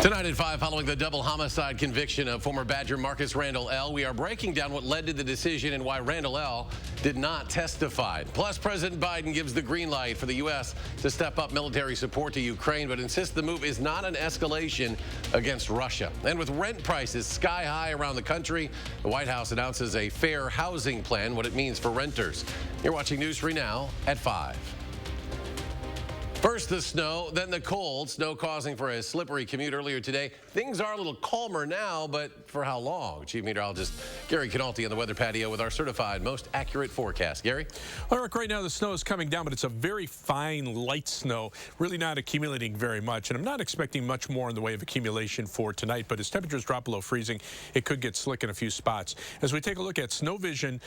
Tonight at 5, following the double homicide conviction of former Badger Marcus Randall L., we are breaking down what led to the decision and why Randall L. did not testify. Plus, President Biden gives the green light for the U.S. to step up military support to Ukraine, but insists the move is not an escalation against Russia. And with rent prices sky high around the country, the White House announces a fair housing plan, what it means for renters. You're watching News 3 Now at 5. First the snow, then the cold. Snow causing for a slippery commute earlier today. Things are a little calmer now, but for how long? Chief Meteorologist Gary Canalti on the weather patio with our certified most accurate forecast. Gary? Well, Eric, right now the snow is coming down, but it's a very fine, light snow, really not accumulating very much. And I'm not expecting much more in the way of accumulation for tonight, but as temperatures drop below freezing, it could get slick in a few spots. As we take a look at snow vision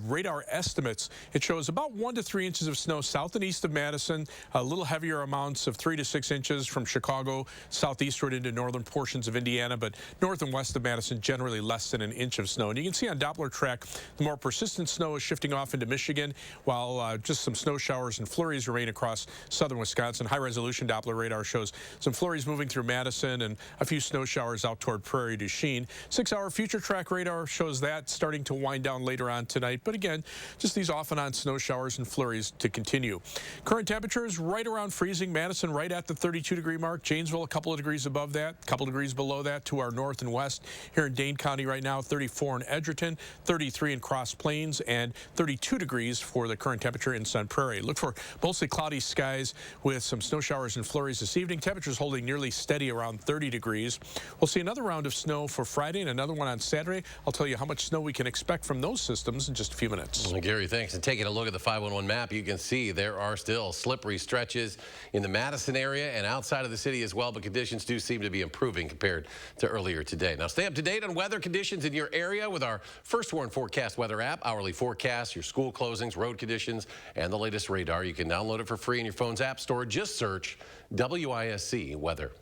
radar estimates, it shows about 1 to 3 inches of snow south and east of Madison, a little heavier amounts of 3 to 6 inches from Chicago southeastward into northern portions of Indiana, but north and west of Madison generally less than an inch of snow. And you can see on Doppler track the more persistent snow is shifting off into Michigan, while just some snow showers and flurries remain across southern Wisconsin. High resolution Doppler radar shows some flurries moving through Madison and a few snow showers out toward Prairie du Chien. 6-hour future track radar shows that starting to wind down later on tonight, but again, just these off and on snow showers and flurries to continue. Current temperatures right around freezing. Madison right at the 32-degree mark. Janesville a couple of degrees above that, a couple degrees below that to our north and west. Here in Dane County right now, 34 in Edgerton, 33 in Cross Plains, and 32 degrees for the current temperature in Sun Prairie. Look for mostly cloudy skies with some snow showers and flurries this evening. Temperatures holding nearly steady around 30 degrees. We'll see another round of snow for Friday and another one on Saturday. I'll tell you how much snow we can expect from those systems in just a few minutes. Well, Gary, thanks. And taking a look at the 511 map, you can see there are still slippery stretches in the Madison area and outside of the city as well, but conditions do seem to be improving compared to earlier today. Now, stay up to date on weather conditions in your area with our First Warn Forecast weather app, hourly forecasts, your school closings, road conditions, and the latest radar. You can download it for free in your phone's app store. Just search WISC Weather.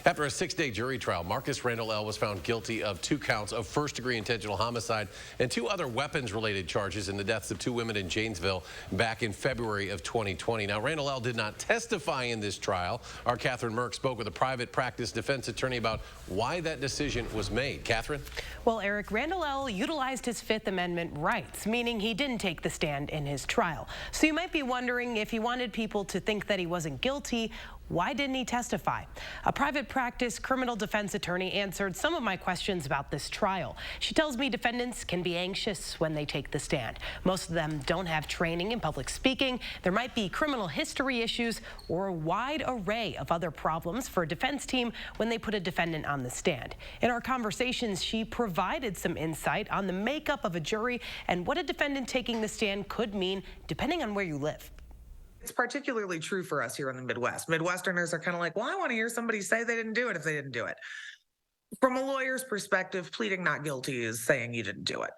After a 6-day jury trial, Marcus Randall L. was found guilty of 2 counts of first-degree intentional homicide and 2 other weapons-related charges in the deaths of 2 women in Janesville back in February of 2020. Now, Randall L. did not testify in this trial. Our Catherine Merck spoke with a private practice defense attorney about why that decision was made. Catherine? Well, Eric, Randall L. utilized his Fifth Amendment rights, meaning he didn't take the stand in his trial. So you might be wondering, if he wanted people to think that he wasn't guilty, why didn't he testify? A private practice criminal defense attorney answered some of my questions about this trial. She tells me defendants can be anxious when they take the stand. Most of them don't have training in public speaking. There might be criminal history issues or a wide array of other problems for a defense team when they put a defendant on the stand. In our conversations, she provided some insight on the makeup of a jury and what a defendant taking the stand could mean depending on where you live. It's particularly true for us here in the Midwest. Midwesterners are kind of like, well, I want to hear somebody say they didn't do it if they didn't do it. From a lawyer's perspective, pleading not guilty is saying you didn't do it.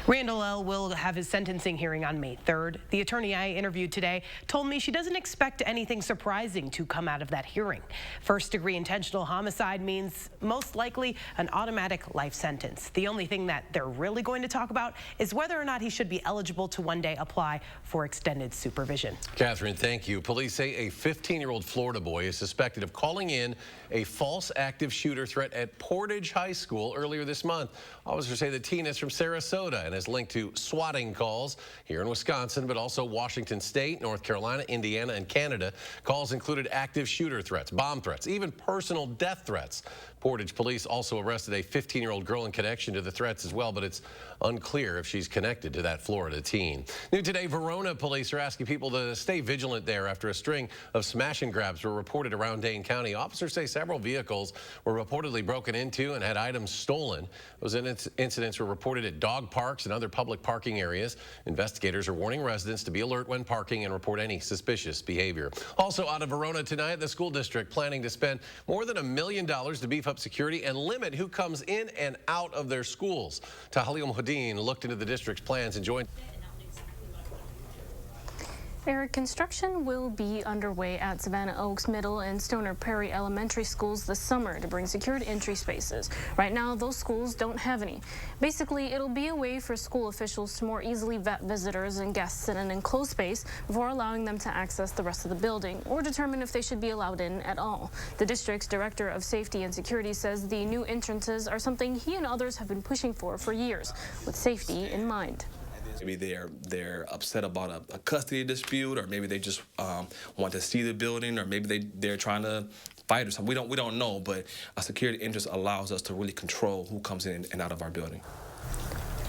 Randall L. will have his sentencing hearing on May 3rd. The attorney I interviewed today told me she doesn't expect anything surprising to come out of that hearing. First-degree intentional homicide means most likely an automatic life sentence. The only thing that they're really going to talk about is whether or not he should be eligible to one day apply for extended supervision. Catherine, thank you. Police say a 15-year-old Florida boy is suspected of calling in a false active shooter threat at Portage High School earlier this month. Officers say the teen is from Sarasota and is linked to swatting calls here in Wisconsin, but also Washington State, North Carolina, Indiana, and Canada. Calls included active shooter threats, bomb threats, even personal death threats. Portage police also arrested a 15-year-old girl in connection to the threats as well, but it's unclear if she's connected to that Florida teen. New today, Verona police are asking people to stay vigilant there after a string of smash and grabs were reported around Dane County. Officers say several vehicles were reportedly broken into and had items stolen. Those incidents were reported at dog parks and other public parking areas. Investigators are warning residents to be alert when parking and report any suspicious behavior. Also out of Verona tonight, the school district planning to spend more than $1 million to beef up security and limit who comes in and out of their schools. Tahalia Muhaddin looked into the district's plans and joined. Eric, construction will be underway at Savannah Oaks Middle and Stoner Prairie Elementary schools this summer to bring secured entry spaces. Right now, those schools don't have any. Basically, it'll be a way for school officials to more easily vet visitors and guests in an enclosed space before allowing them to access the rest of the building or determine if they should be allowed in at all. The district's director of safety and security says the new entrances are something he and others have been pushing for years, with safety in mind. Maybe they're upset about a custody dispute, or maybe they just want to see the building, or maybe they're trying to fight or something. We don't know, but a security interest allows us to really control who comes in and out of our building.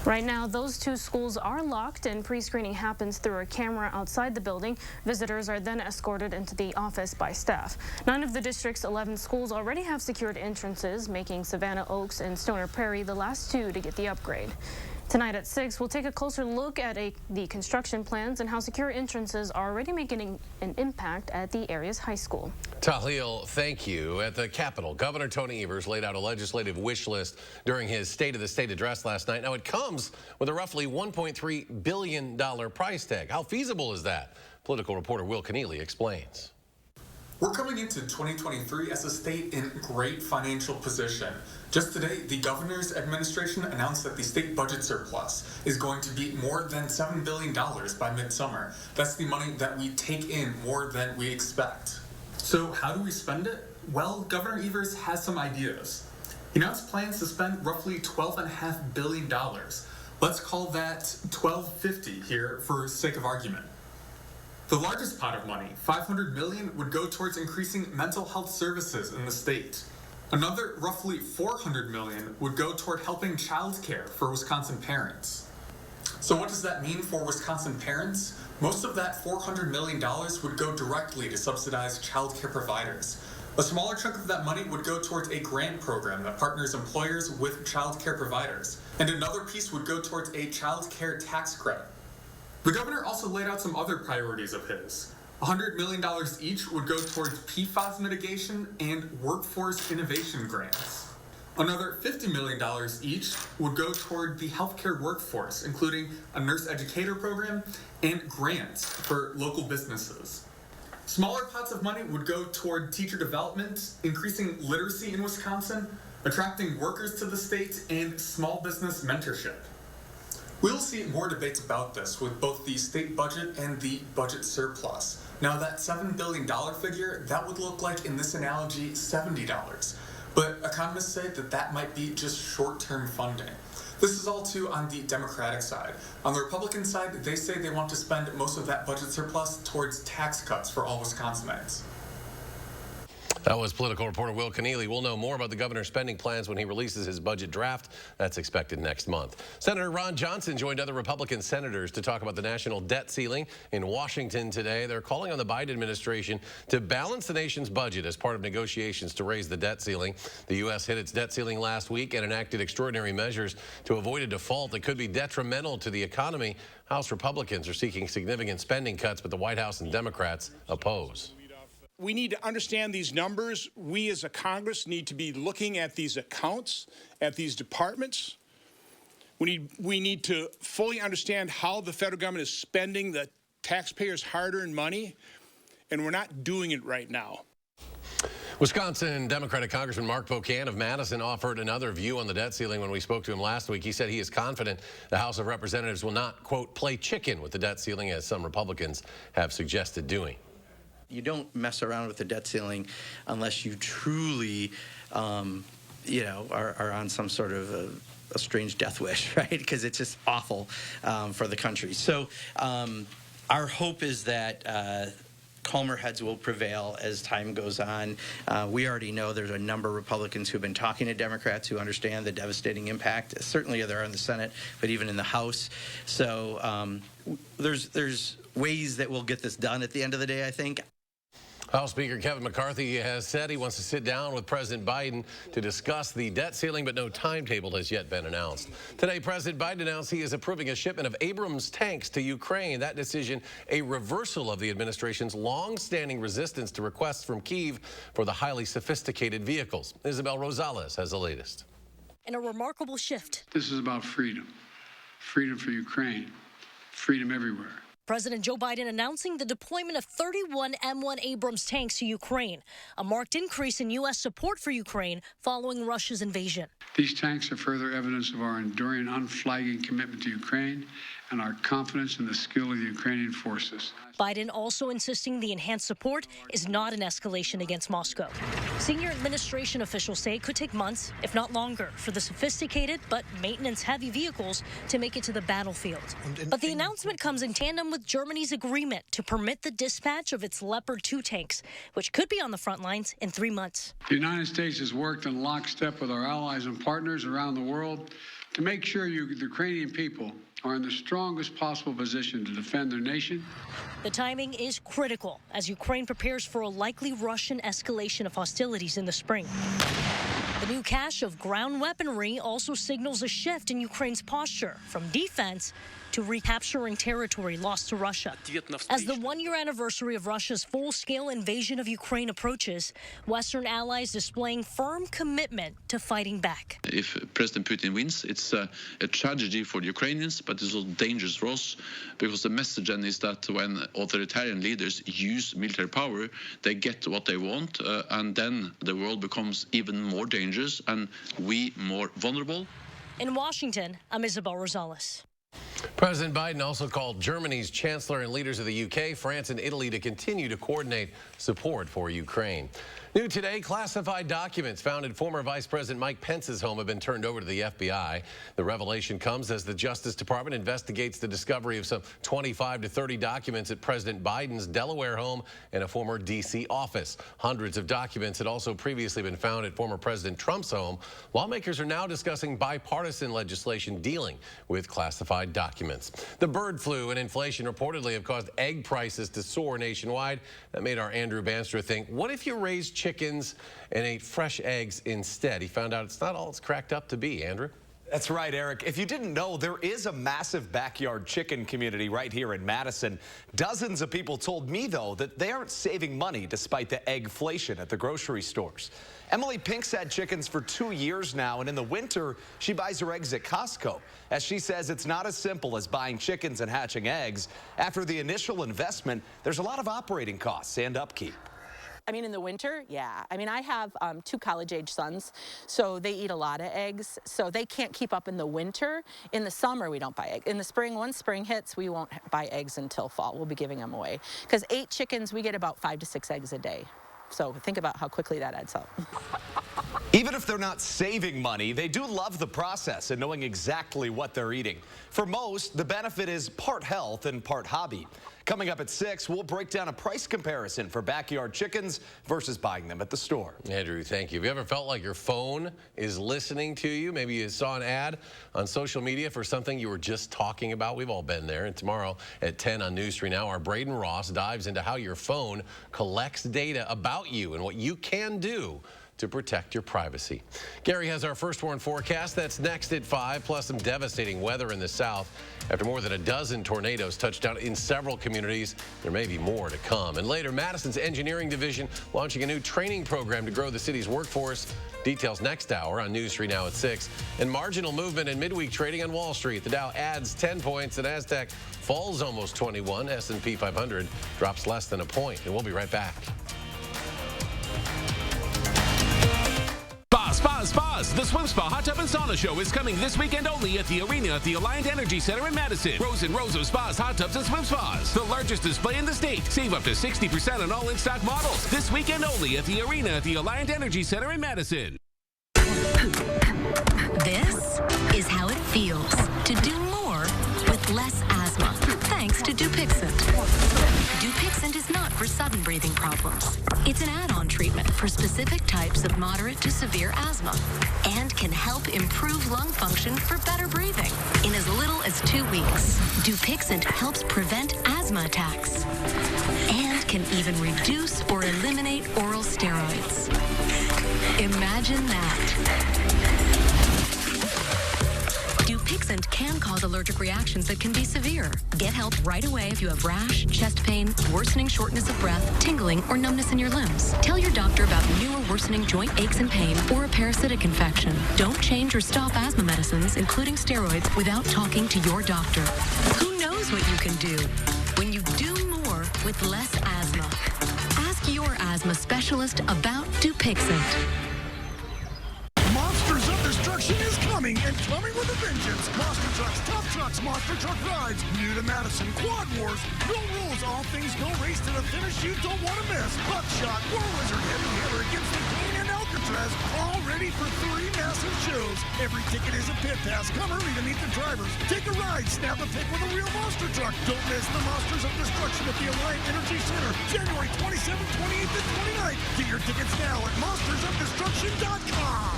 Right now, those two schools are locked and pre-screening happens through a camera outside the building. Visitors are then escorted into the office by staff. 9 of the district's 11 schools already have secured entrances, making Savannah Oaks and Stoner Prairie the last 2 to get the upgrade. Tonight at 6, we'll take a closer look at the construction plans and how secure entrances are already making an impact at the area's high school. Tahlil, thank you. At the Capitol, Governor Tony Evers laid out a legislative wish list during his State of the State address last night. Now, it comes with a roughly $1.3 billion price tag. How feasible is that? Political reporter Will Keneally explains. We're coming into 2023 as a state in great financial position. Just today, the governor's administration announced that the state budget surplus is going to be more than $7 billion by midsummer. That's the money that we take in more than we expect. So how do we spend it? Well, Governor Evers has some ideas. He announced plans to spend roughly $12.5 billion. Let's call that $12.50 here for sake of argument. The largest pot of money, $500 million, would go towards increasing mental health services in the state. Another roughly $400 million would go toward helping childcare for Wisconsin parents. So what does that mean for Wisconsin parents? Most of that $400 million would go directly to subsidize childcare providers. A smaller chunk of that money would go towards a grant program that partners employers with childcare providers. And another piece would go towards a childcare tax credit. The governor also laid out some other priorities of his. $100 million each would go towards PFAS mitigation and workforce innovation grants. Another $50 million each would go toward the healthcare workforce, including a nurse educator program and grants for local businesses. Smaller pots of money would go toward teacher development, increasing literacy in Wisconsin, attracting workers to the state, and small business mentorship. We'll see more debates about this with both the state budget and the budget surplus. Now, that $7 billion figure, that would look like, in this analogy, $70. But economists say that that might be just short-term funding. This is all too on the Democratic side. On the Republican side, they say they want to spend most of that budget surplus towards tax cuts for all Wisconsinites. That was political reporter Will Keneally. We'll know more about the governor's spending plans when he releases his budget draft. That's expected next month. Senator Ron Johnson joined other Republican senators to talk about the national debt ceiling in Washington today. They're calling on the Biden administration to balance the nation's budget as part of negotiations to raise the debt ceiling. The U.S. hit its debt ceiling last week and enacted extraordinary measures to avoid a default that could be detrimental to the economy. House Republicans are seeking significant spending cuts, but the White House and Democrats oppose. We need to understand these numbers. We as a Congress need to be looking at these accounts, at these departments. We need to fully understand how the federal government is spending the taxpayers' hard-earned money, and we're not doing it right now. Wisconsin Democratic Congressman Mark Pocan of Madison offered another view on the debt ceiling when we spoke to him last week. He said he is confident the House of Representatives will not, quote, play chicken with the debt ceiling, as some Republicans have suggested doing. You don't mess around with the debt ceiling unless you truly, are on some sort of a strange death wish, right? Because it's just awful for the country. So our hope is that calmer heads will prevail as time goes on. We already know there's a number of Republicans who've been talking to Democrats who understand the devastating impact. Certainly there are in the Senate, but even in the House. So there's ways that we'll get this done at the end of the day, I think. House Speaker Kevin McCarthy has said he wants to sit down with President Biden to discuss the debt ceiling, but no timetable has yet been announced. Today, President Biden announced he is approving a shipment of Abrams tanks to Ukraine. That decision, a reversal of the administration's long-standing resistance to requests from Kyiv for the highly sophisticated vehicles. Isabel Rosales has the latest. In a remarkable shift. This is about freedom. Freedom for Ukraine. Freedom everywhere. President Joe Biden announcing the deployment of 31 M1 Abrams tanks to Ukraine, a marked increase in U.S. support for Ukraine following Russia's invasion. These tanks are further evidence of our enduring, unflagging commitment to Ukraine and our confidence in the skill of the Ukrainian forces. Biden also insisting the enhanced support is not an escalation against Moscow. Senior administration officials say it could take months, if not longer, for the sophisticated but maintenance-heavy vehicles to make it to the battlefield. But the announcement comes in tandem with Germany's agreement to permit the dispatch of its Leopard 2 tanks, which could be on the front lines in 3 months. The United States has worked in lockstep with our allies and partners around the world to make sure the Ukrainian people are in the strongest possible position to defend their nation. The timing is critical as Ukraine prepares for a likely Russian escalation of hostilities in the spring. The new cache of ground weaponry also signals a shift in Ukraine's posture from defense to recapturing territory lost to Russia. As the one-year anniversary of Russia's full-scale invasion of Ukraine approaches, Western allies displaying firm commitment to fighting back. If President Putin wins, it's a tragedy for the Ukrainians, but it's also dangerous for us, because the message then is that when authoritarian leaders use military power, they get what they want, and then the world becomes even more dangerous and we more vulnerable. In Washington, I'm Isabel Rosales. President Biden also called Germany's chancellor and leaders of the UK, France, and Italy to continue to coordinate support for Ukraine. New today, classified documents found in former Vice President Mike Pence's home have been turned over to the FBI. The revelation comes as the Justice Department investigates the discovery of some 25 to 30 documents at President Biden's Delaware home and a former D.C. office. Hundreds of documents had also previously been found at former President Trump's home. Lawmakers are now discussing bipartisan legislation dealing with classified documents. The bird flu and inflation reportedly have caused egg prices to soar nationwide. That made our Andrew Banstra think, what if you raised chickens and ate fresh eggs instead? He found out it's not all it's cracked up to be. Andrew? That's right, Eric. If you didn't know, there is a massive backyard chicken community right here in Madison. Dozens of people told me, though, that they aren't saving money despite the eggflation at the grocery stores. Emily Pink's had chickens for 2 years now, and in the winter, she buys her eggs at Costco. As she says, it's not as simple as buying chickens and hatching eggs. After the initial investment, there's a lot of operating costs and upkeep. I mean, in the winter, yeah. I mean, I have 2 college-age sons, so they eat a lot of eggs, so they can't keep up in the winter. In the summer, we don't buy eggs. In the spring, once spring hits, we won't buy eggs until fall. We'll be giving them away. Because 8 chickens, we get about 5 to 6 eggs a day. So think about how quickly that adds up. Even if they're not saving money, they do love the process and knowing exactly what they're eating. For most, the benefit is part health and part hobby. Coming up at 6, we'll break down a price comparison for backyard chickens versus buying them at the store. Andrew, thank you. Have you ever felt like your phone is listening to you? Maybe you saw an ad on social media for something you were just talking about. We've all been there. And tomorrow at 10 on News 3 Now, our Braden Ross dives into how your phone collects data about you and what you can do to protect your privacy. Gary has our first warn forecast. That's next at 5, plus some devastating weather in the south. After more than a dozen tornadoes touched down in several communities, there may be more to come. And later, Madison's engineering division launching a new training program to grow the city's workforce. Details next hour on News 3 Now at 6. And marginal movement in midweek trading on Wall Street. The Dow adds 10 points. The Nasdaq falls almost 21. S&P 500 drops less than a point. And we'll be right back. Spas. The Swim Spa Hot Tub and Sauna Show is coming this weekend only at the arena at the Alliant Energy Center in Madison. Rows and rows of spas, hot tubs, and swim spas. The largest display in the state. Save up to 60% on all in-stock models. This weekend only at the arena at the Alliant Energy Center in Madison. This is how it feels to do more with less asthma, thanks to Dupixent. Dupixent is not for sudden breathing problems. It's an add-on treatment for specific types of moderate to severe asthma and can help improve lung function for better breathing in as little as 2 weeks. Dupixent helps prevent asthma attacks and can even reduce or eliminate oral steroids. Imagine that. Dupixent can cause allergic reactions that can be severe. Get help right away if you have rash, chest pain, worsening shortness of breath, tingling, or numbness in your limbs. Tell your doctor about new or worsening joint aches and pain or a parasitic infection. Don't change or stop asthma medicines, including steroids, without talking to your doctor. Who knows what you can do? when you do more with less asthma. Ask your asthma specialist about Dupixent. Monsters of Destruction is coming, and coming with a vengeance. Monster Trucks, Tough Trucks, Monster Truck Rides, new to Madison, Quad Wars, no rules, all things go race to the finish you don't want to miss. Buckshot, War Wizard, Heavy Hitter against the King and Alcatraz, all ready for 3 massive shows. Every ticket is a pit pass. Come early to meet the drivers. Take a ride, snap a pic with a real monster truck. Don't miss the Monsters of Destruction at the Alliant Energy Center, January 27th, 28th, and 29th. Get your tickets now at monstersofdestruction.com.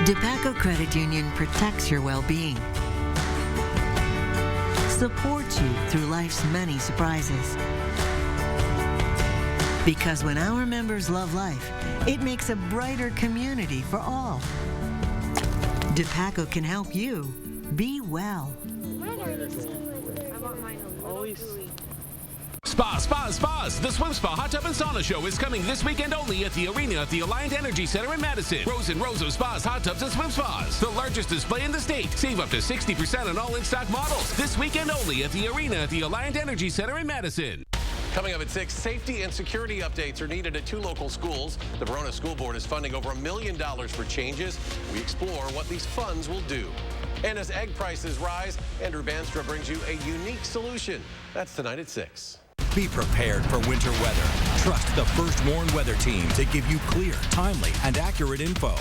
DePaco Credit Union protects your well-being, supports you through life's many surprises. Because when our members love life, it makes a brighter community for all. DePaco can help you be well. Spas. The Swim Spa Hot Tub and Sauna Show is coming this weekend only at the arena at the Alliant Energy Center in Madison. Rows and rows of spas, hot tubs, and swim spas. The largest display in the state. Save up to 60% on all in-stock models. This weekend only at the arena at the Alliant Energy Center in Madison. Coming up at 6, safety and security updates are needed at 2 local schools. The Verona School Board is funding over $1 million for changes. We explore what these funds will do. And as egg prices rise, Andrew Banstra brings you a unique solution. That's tonight at 6. Be prepared for winter weather. Trust the First Warn Weather Team to give you clear, timely, and accurate info,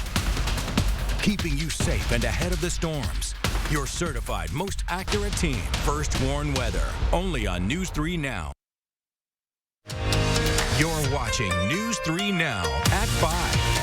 keeping you safe and ahead of the storms. Your certified, most accurate team, First Warn Weather, only on News 3 Now. You're watching News 3 Now at 5.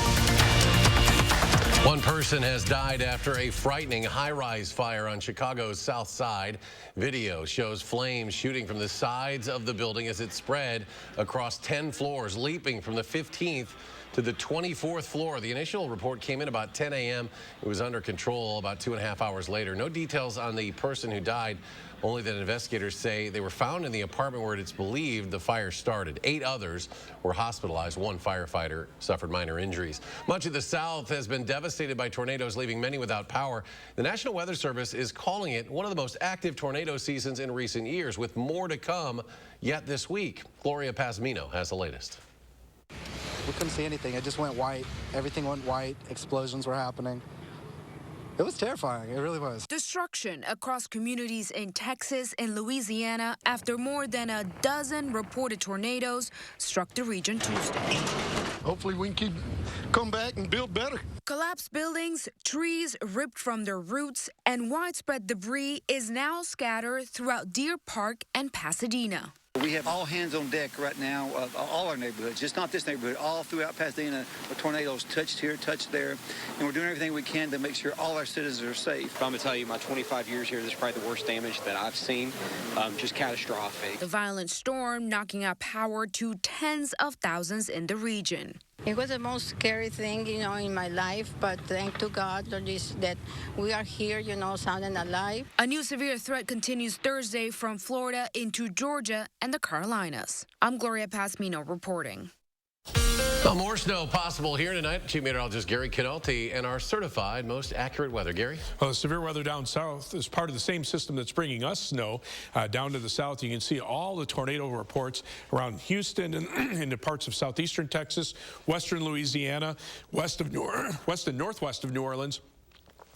One person has died after a frightening high-rise fire on Chicago's South Side. Video shows flames shooting from the sides of the building as it spread across 10 floors, leaping from the 15th to the 24th floor. The initial report came in about 10 a.m. It was under control about 2.5 hours later. No details on the person who died, only that investigators say they were found in the apartment where it's believed the fire started. 8 others were hospitalized. 1 firefighter suffered minor injuries. Much of the South has been devastated by tornadoes, leaving many without power. The National Weather Service is calling it one of the most active tornado seasons in recent years, with more to come yet this week. Gloria Pasmino has the latest. We couldn't see anything. It just went white. Everything went white. Explosions were happening. It was terrifying. It really was. Destruction across communities in Texas and Louisiana after more than a dozen reported tornadoes struck the region Tuesday. Hopefully we can come back and build better. Collapsed buildings, trees ripped from their roots, and widespread debris is now scattered throughout Deer Park and Pasadena. We have all hands on deck right now, all our neighborhoods, just not this neighborhood, all throughout Pasadena. The tornadoes touched here, touched there, and we're doing everything we can to make sure all our citizens are safe. I'm going to tell you, my 25 years here, this is probably the worst damage that I've seen, just catastrophic. The violent storm knocking out power to tens of thousands in the region. It was the most scary thing, in my life, but thank to God that we are here, sound and alive. A new severe threat continues Thursday from Florida into Georgia and the Carolinas. I'm Gloria Pasmino reporting. Well, more snow possible here tonight. Chief Meteorologist Gary Canalti and our certified most accurate weather. Gary? Well, the severe weather down south is part of the same system that's bringing us snow down to the south. You can see all the tornado reports around Houston and into parts of southeastern Texas, western Louisiana, west and northwest of New Orleans,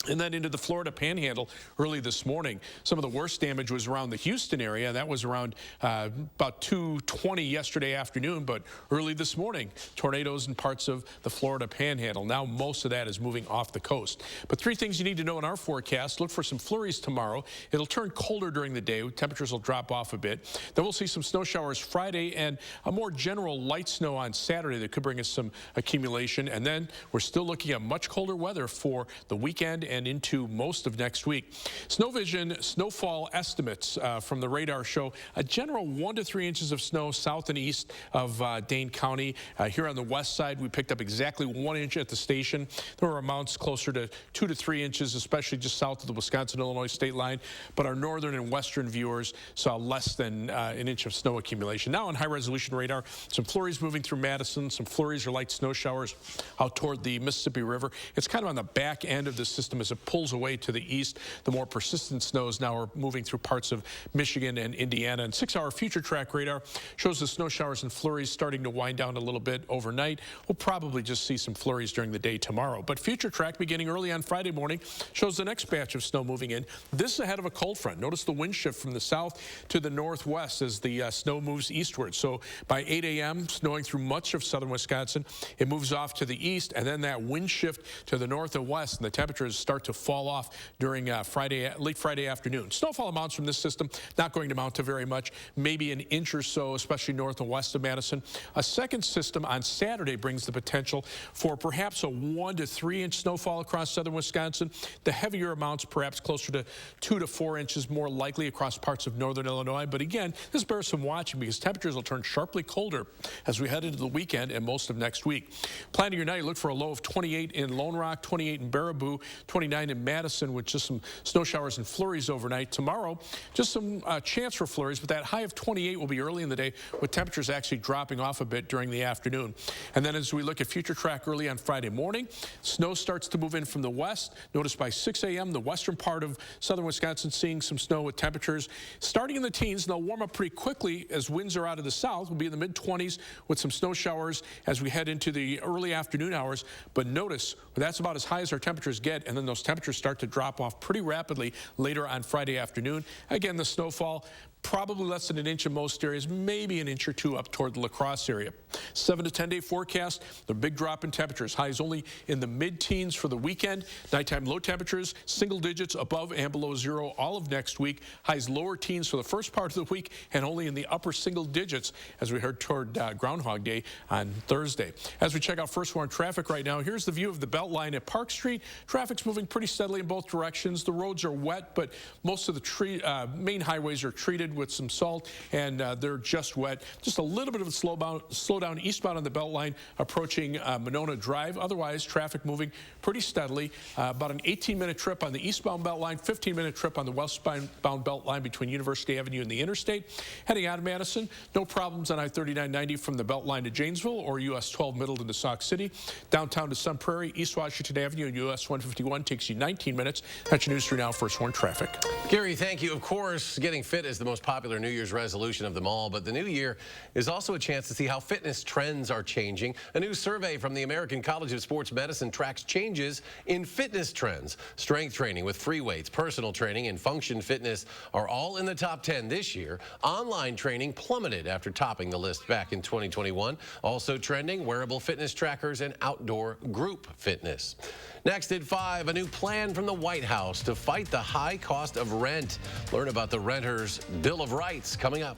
and then into the Florida Panhandle early this morning. Some of the worst damage was around the Houston area. That was around about 2:20 yesterday afternoon, but early this morning, tornadoes in parts of the Florida Panhandle. Now most of that is moving off the coast. But 3 things you need to know in our forecast. Look for some flurries tomorrow. It'll turn colder during the day. Temperatures will drop off a bit. Then we'll see some snow showers Friday and a more general light snow on Saturday that could bring us some accumulation. And then we're still looking at much colder weather for the weekend and into most of next week. Snow vision snowfall estimates from the radar show a general 1 to 3 inches of snow south and east of Dane County. Here on the west side, we picked up exactly 1 inch at the station. There were amounts closer to 2 to 3 inches, especially just south of the Wisconsin-Illinois state line. But our northern and western viewers saw less than an inch of snow accumulation. Now on high-resolution radar, some flurries moving through Madison, some flurries or light snow showers out toward the Mississippi River. It's kind of on the back end of the system as it pulls away to the east. The more persistent snows now are moving through parts of Michigan and Indiana. And 6-hour future track radar shows the snow showers and flurries starting to wind down a little bit overnight. We'll probably just see some flurries during the day tomorrow. But future track beginning early on Friday morning shows the next batch of snow moving in. This is ahead of a cold front. Notice the wind shift from the south to the northwest as the snow moves eastward. So by 8 a.m., snowing through much of southern Wisconsin, it moves off to the east, and then that wind shift to the north and west, and the temperatures start to fall off during late Friday afternoon. Snowfall amounts from this system not going to amount to very much, maybe an inch or so, especially north and west of Madison. A second system on Saturday brings the potential for perhaps a 1 to 3 inch snowfall across southern Wisconsin. The heavier amounts perhaps closer to 2 to 4 inches more likely across parts of northern Illinois. But again, this bears some watching because temperatures will turn sharply colder as we head into the weekend and most of next week. Planning your night, look for a low of 28 in Lone Rock, 28 in Baraboo, 29 in Madison with just some snow showers and flurries overnight. Tomorrow, just some chance for flurries, but that high of 28 will be early in the day with temperatures actually dropping off a bit during the afternoon. And then as we look at future track early on Friday morning, snow starts to move in from the west. Notice by 6 a.m., the western part of southern Wisconsin seeing some snow with temperatures starting in the teens, and they'll warm up pretty quickly as winds are out of the south. We'll be in the mid-20s with some snow showers as we head into the early afternoon hours. But notice that's about as high as our temperatures get, and then those temperatures start to drop off pretty rapidly later on Friday afternoon. Again, the snowfall probably less than an inch in most areas, maybe an inch or two up toward the La Crosse area. 7 to 10-day forecast, the big drop in temperatures. Highs only in the mid-teens for the weekend. Nighttime low temperatures, single digits above and below zero all of next week. Highs lower teens for the first part of the week and only in the upper single digits as we head toward Groundhog Day on Thursday. As we check out first warn traffic right now, here's the view of the Beltline at Park Street. Traffic's moving pretty steadily in both directions. The roads are wet, but most of the main highways are treated with some salt, and they're just wet. Just a little bit of a slowdown eastbound on the Beltline approaching Monona Drive. Otherwise, traffic moving pretty steadily. About an 18-minute trip on the eastbound Beltline, 15-minute trip on the westbound Beltline between University Avenue and the interstate. Heading out of Madison, no problems on I-3990 from the Beltline to Janesville or US 12 Middleton to Sauk City. Downtown to Sun Prairie, East Washington Avenue and US 151 takes you 19 minutes. That's your news for now. First warn traffic. Gary, thank you. Of course, getting fit is the most popular New Year's resolution of them all, but the new year is also a chance to see how fitness trends are changing. A new survey from the American College of Sports Medicine tracks changes in fitness trends. Strength training with free weights, personal training, and function fitness are all in the top 10 this year. Online training plummeted after topping the list back in 2021. Also trending, wearable fitness trackers and outdoor group fitness. Next at 5, a new plan from the White House to fight the high cost of rent. Learn about the renters' Bill of Rights coming up.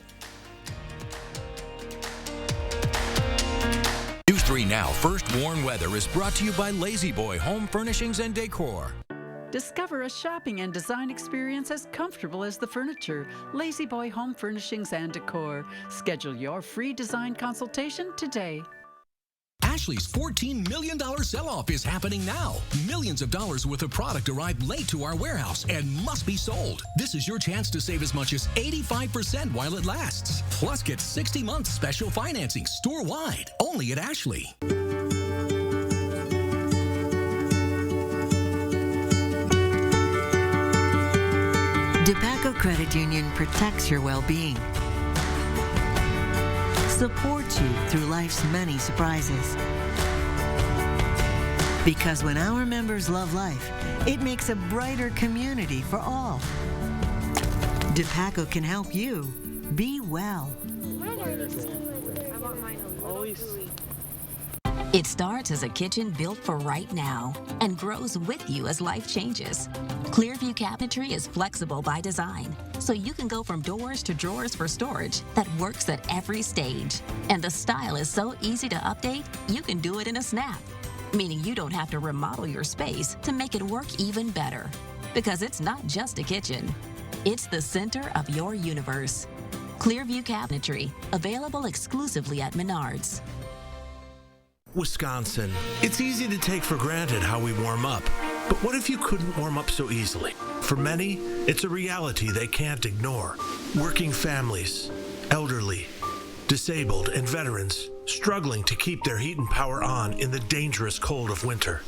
News 3 Now First Warn Weather is brought to you by Lazy Boy Home Furnishings and Decor. Discover a shopping and design experience as comfortable as the furniture. Lazy Boy Home Furnishings and Decor. Schedule your free design consultation today. Ashley's $14 million sell-off is happening now. Millions of dollars worth of product arrived late to our warehouse and must be sold. This is your chance to save as much as 85% while it lasts. Plus, get 60 months special financing store-wide, only at Ashley. DePaco Credit Union protects your well-being, supports you through life's many surprises. Because when our members love life, it makes a brighter community for all. DePaco can help you be well. It starts as a kitchen built for right now and grows with you as life changes. Clearview Cabinetry is flexible by design, so you can go from doors to drawers for storage that works at every stage. And the style is so easy to update, you can do it in a snap. meaning you don't have to remodel your space to make it work even better. Because it's not just a kitchen, it's the center of your universe. Clearview Cabinetry, available exclusively at Menards. Wisconsin. It's easy to take for granted how we warm up. But what if you couldn't warm up so easily? For many, it's a reality they can't ignore. Working families, elderly, disabled, and veterans struggling to keep their heat and power on in the dangerous cold of winter.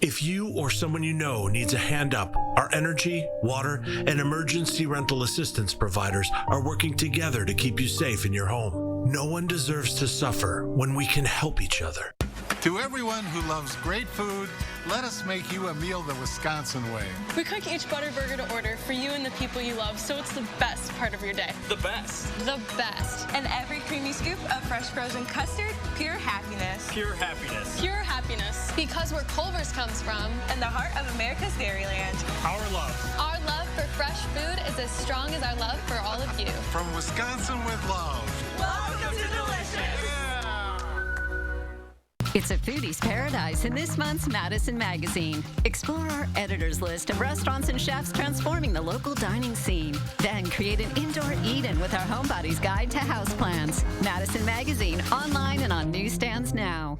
If you or someone you know needs a hand up, our energy, water, and emergency rental assistance providers are working together to keep you safe in your home. No one deserves to suffer when we can help each other. To everyone who loves great food, let us make you a meal the Wisconsin way. We cook each butter burger to order for you and the people you love, so it's the best part of your day. The best. The best. And every creamy scoop of fresh frozen custard, pure happiness. Pure happiness. Pure happiness. Because where Culver's comes from. And the heart of America's Dairyland. Our love. Our love for fresh food is as strong as our love for all of you. From Wisconsin with love. Welcome to Delicious. It's a foodie's paradise in this month's Madison magazine. Explore our editor's list of restaurants and chefs transforming the local dining scene. Then create an indoor Eden with our Homebody's Guide to Houseplants. Madison magazine, online and on newsstands now.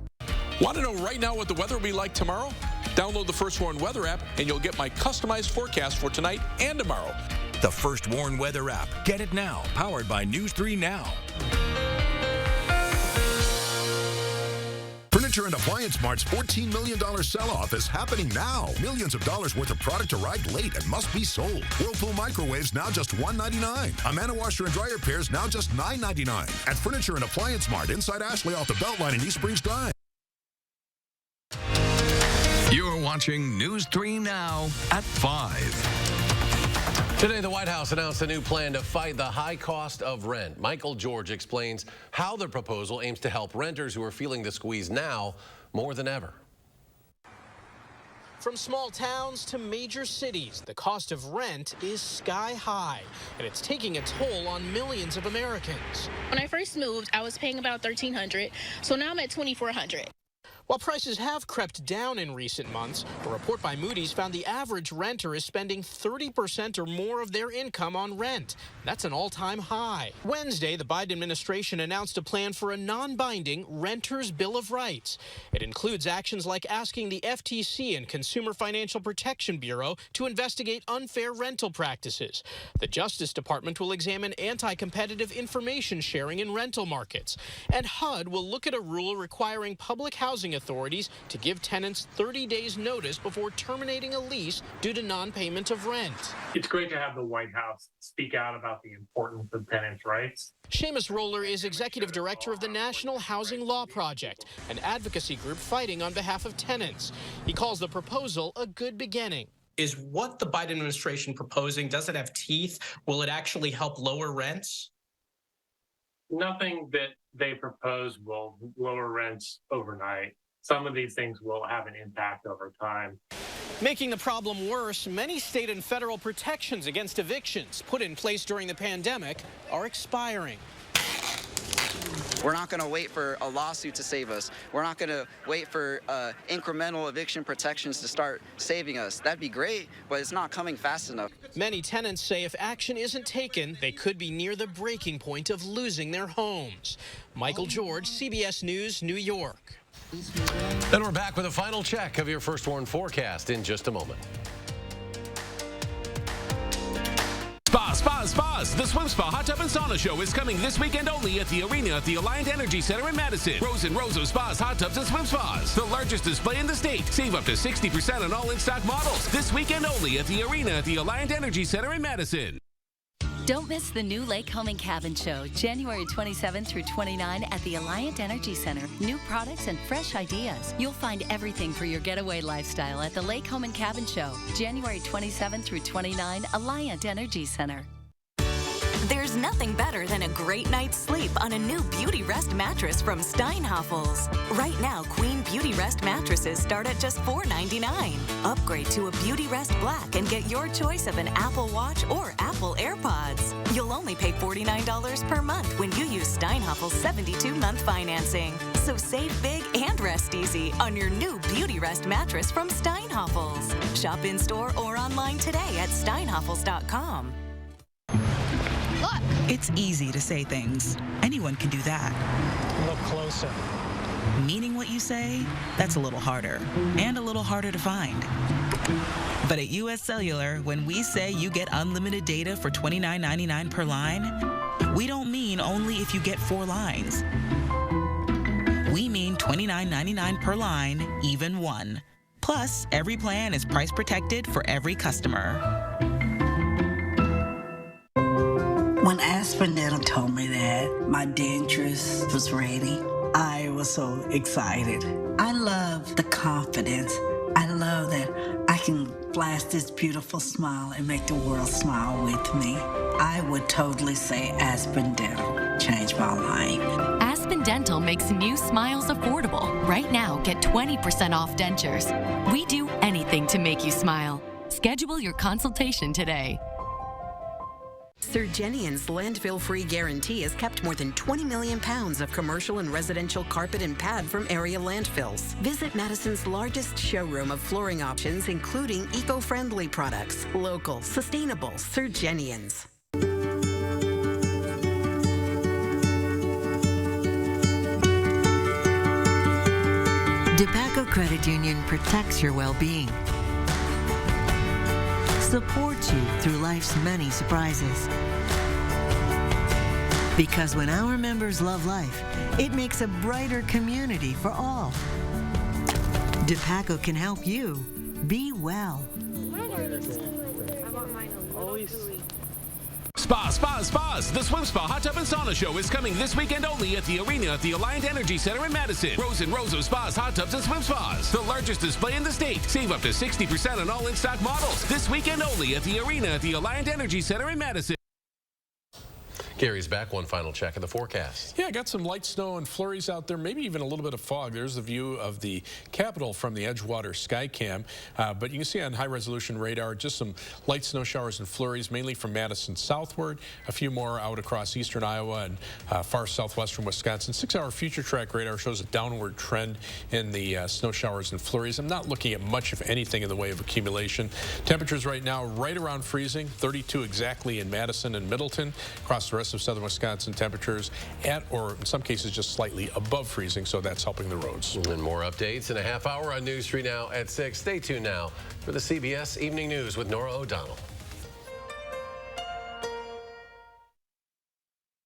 Want to know right now what the weather will be like tomorrow? Download the First Warn Weather app and you'll get my customized forecast for tonight and tomorrow. The First Warn Weather app. Get it now. Powered by News 3 Now. Furniture and Appliance Mart's $14 million sell-off is happening now. Millions of dollars worth of product arrived late and must be sold. Whirlpool microwaves now just $199. Amana washer and dryer pairs now just $9.99. At Furniture and Appliance Mart inside Ashley off the Beltline in East Springs Drive. You're watching News 3 Now at 5. Today, the White House announced a new plan to fight the high cost of rent. Michael George explains how the proposal aims to help renters who are feeling the squeeze now more than ever. From small towns to major cities, the cost of rent is sky high, and it's taking a toll on millions of Americans. When I first moved, I was paying about $1,300, so now I'm at $2,400. While prices have crept down in recent months, a report by Moody's found the average renter is spending 30% or more of their income on rent. That's an all-time high. Wednesday, the Biden administration announced a plan for a non-binding Renters' Bill of Rights. It includes actions like asking the FTC and Consumer Financial Protection Bureau to investigate unfair rental practices. The Justice Department will examine anti-competitive information sharing in rental markets. And HUD will look at a rule requiring public housing authorities to give tenants 30 days notice before terminating a lease due to non-payment of rent. It's great to have the White House speak out about the importance of tenants' rights. Seamus Roller is executive director of the National Housing Law Project, an advocacy group fighting on behalf of tenants. He calls the proposal a good beginning. Is what the Biden administration proposing, does it have teeth? Will it actually help lower rents? Nothing that they propose will lower rents overnight. Some of these things will have an impact over time. Making the problem worse, many state and federal protections against evictions put in place during the pandemic are expiring. We're not going to wait for a lawsuit to save us. We're not going to wait for incremental eviction protections to start saving us. That'd be great, but it's not coming fast enough. Many tenants say if action isn't taken, they could be near the breaking point of losing their homes. Michael George, CBS News, New York. Then we're back with a final check of your First Warn forecast in just a moment. Spas. The Swim Spa Hot Tub and Sauna Show is coming this weekend only at the arena at the Alliant Energy Center in Madison. Rows and rows of spas, hot tubs, and swim spas. The largest display in the state. Save up to 60% on all in-stock models. This weekend only at the arena at the Alliant Energy Center in Madison. Don't miss the new Lake Home and Cabin Show, January 27 through 29 at the Alliant Energy Center. New products and fresh ideas. You'll find everything for your getaway lifestyle at the Lake Home and Cabin Show, January 27 through 29, Alliant Energy Center. There's nothing better than a great night's sleep on a new Beauty Rest mattress from Steinhafels. Right now, Queen Beauty Rest mattresses start at just $4.99. Upgrade to a Beauty Rest Black and get your choice of an Apple Watch or Apple AirPods. You'll only pay $49 per month when you use Steinhafels 72-month financing. So save big and rest easy on your new Beauty Rest mattress from Steinhoffels. Shop in-store or online today at steinhoffels.com. Look! It's easy to say things. Anyone can do that. Look closer. Meaning what you say, that's a little harder. And a little harder to find. But at US Cellular, when we say you get unlimited data for $29.99 per line, we don't mean only if you get 4 lines. We mean $29.99 per line, even 1. Plus, every plan is price protected for every customer. When Aspen Dental told me that my dentures was ready, I was so excited. I love the confidence. I love that I can flash this beautiful smile and make the world smile with me. I would totally say Aspen Dental changed my life. Aspen Dental makes new smiles affordable. Right now, get 20% off dentures. We do anything to make you smile. Schedule your consultation today. Surgenian's landfill-free guarantee has kept more than 20 million pounds of commercial and residential carpet and pad from area landfills. Visit Madison's largest showroom of flooring options, including eco-friendly products. Local, sustainable, Surgenian's. DePaco Credit Union protects your well-being, supports you through life's many surprises. Because when our members love life, it makes a brighter community for all. DePaco can help you be well. Spas. The Swim Spa Hot Tub and Sauna Show is coming this weekend only at the arena at the Alliant Energy Center in Madison. Rows and rows of spas, hot tubs, and swim spas. The largest display in the state. Save up to 60% on all in-stock models. This weekend only at the arena at the Alliant Energy Center in Madison. Gary's back. One final check of the forecast. Yeah, I got some light snow and flurries out there, maybe even a little bit of fog. There's the view of the Capitol from the Edgewater Skycam. But you can see on high-resolution radar just some light snow showers and flurries, mainly from Madison southward. A few more out across eastern Iowa and far southwestern Wisconsin. 6-hour future track radar shows a downward trend in the snow showers and flurries. I'm not looking at much of anything in the way of accumulation. Temperatures right now right around freezing, 32 exactly in Madison and Middleton. Across the rest of southern Wisconsin, temperatures at or in some cases just slightly above freezing, so that's helping the roads. And more updates in a half hour on News 3 Now at 6. Stay tuned now for the CBS Evening News with Nora O'Donnell.